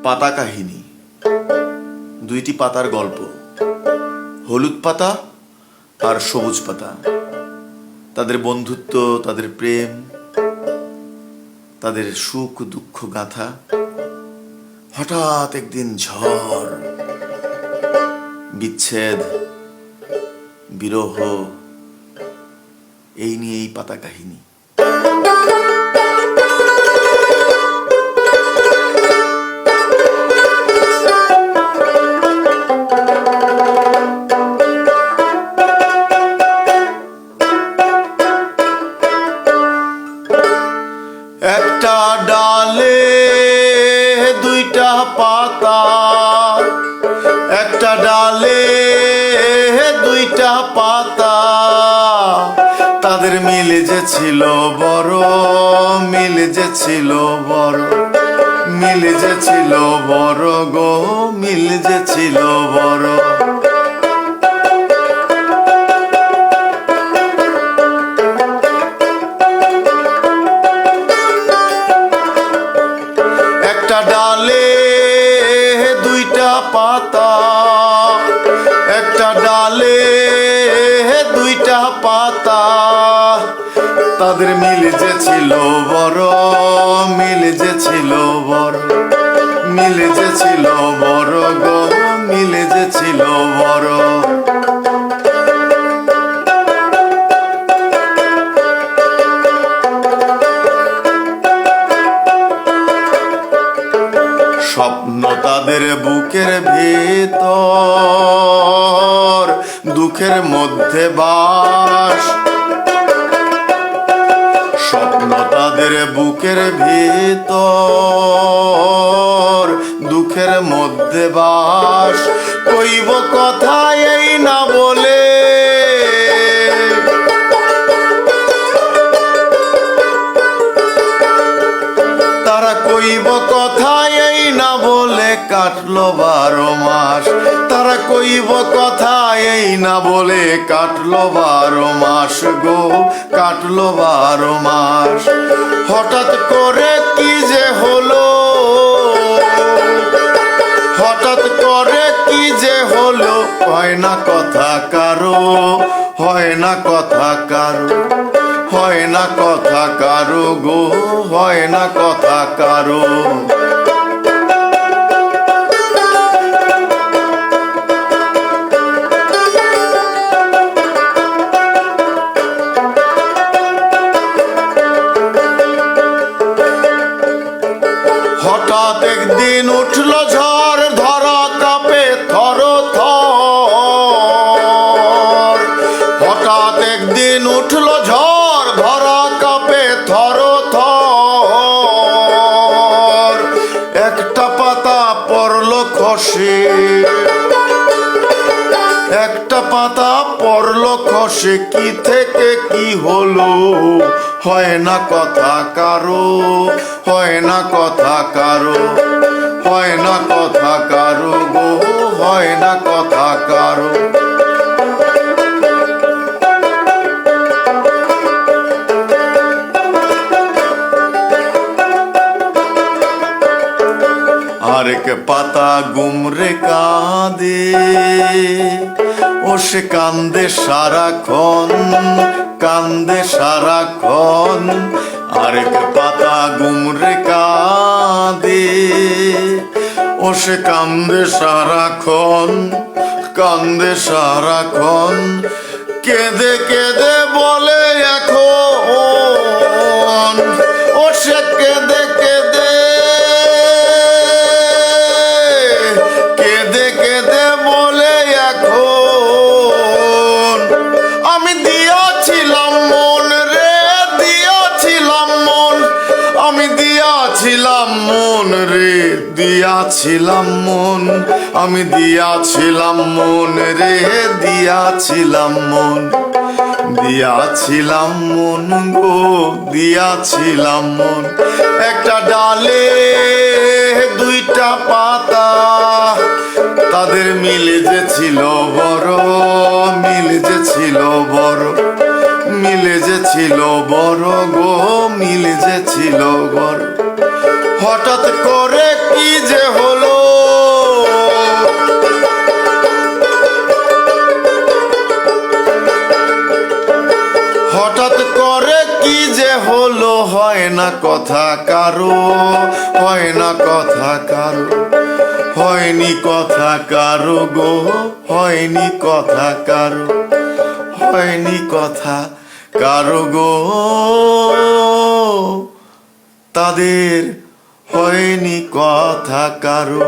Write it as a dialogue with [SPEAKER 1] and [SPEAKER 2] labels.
[SPEAKER 1] পাতা কাহিনী। দুইটি পাতার গল্প, হলুদ পাতা আর সবুজ পাতা। তাদের বন্ধুত্ব, তাদের প্রেম, তাদের সুখ দুঃখ গাথা। হঠাৎ একদিন ঝড়, বিচ্ছেদ, বিরহ, এই নিয়েই পাতা কাহিনী। একটা ডালে দুইটা পাতা, একটা ডালে দুইটা পাতা, তাদের মিল যে ছিল বড়, মিল যে ছিল বড়, মিল যে ছিল বড় গো, মিল যে ছিল বড়। একটা ডালে দুইটা পাতা, একটা ডালে দুইটা পাতা, তাদের মিল যে ছিল বড়, মিল যে ছিল বড়, মিল যে ছিল বড় গো, মিল যে ছিল বড়। স্বপ্ন তাদের বুকের ভেতর, দুঃখের মধ্যে বাস। স্বপ্ন তাদের বুকের ভেতর, দুঃখের মধ্যে বাস। কইব কথা এই না বলে, তারা কইব কথা এই না বলে কাটলো 12 মাস। তারা কইব কথা এই না বলে কাটলো 12 মাস গো, কাটলো 12 মাস। হঠাৎ করে কি যে হলো, হঠাৎ করে কি যে হলো, হয় না কথা কারো, হয় না কথা কারো, হয় না কথা কারো গো, হয় না কথা কারো। হঠাৎ একদিন উঠলো ঝড়, ধরা কাঁপে থর থর। হঠাৎ একদিন উঠলো ঝড়, ধরা কাঁপে থর থর। একটা পাতা পড়লো খসে, একটা পাতা পড়লো খসে, কি থেকে কি হলো, হয় না কথা কারো, হয় না কথা কারো, হয় না কথা কারো গো, হয় না কথা কারো। আরেক পাতা গুমরে কাঁদে, ও সে কান্দে সারাক্ষণ, কান্দে সারাক্ষণ। আরেক পাতা গুমরে কাঁদে, ও সে কান্দে সারাক্ষণ, কান্দে সারাক্ষণ। কেঁদে কেঁদে বলে এখন, ও সে কেঁদে কেঁদে, কেঁদে কেঁদে বলে এখন, আমি দিয়াছিলাম মন রে, দিয়াছিলাম মন, আমি দিয়াছিলাম মন রে, দিয়াছিলাম মন, আমি দিয়াছিলাম মন রে, দিয়াছিলাম মন, দিয়াছিলাম মন গো, দিয়াছিলাম মন। একটা ডালে দুইটা পাতা, তাদের মিল যে ছিল বড়, মিল যে ছিল বড়, মিল যে ছিল বড় গো, মিল যে ছিল বড়। হঠাৎ করে কি যে হলো করে কি যে হলো, হয় না কথা কারো, হয় না কথা কারো, হয়নি কথা কারো গো, হয়নি কথা কারো, হয়নি কথা কারো গো, তাদের হয়নি কথা কারো।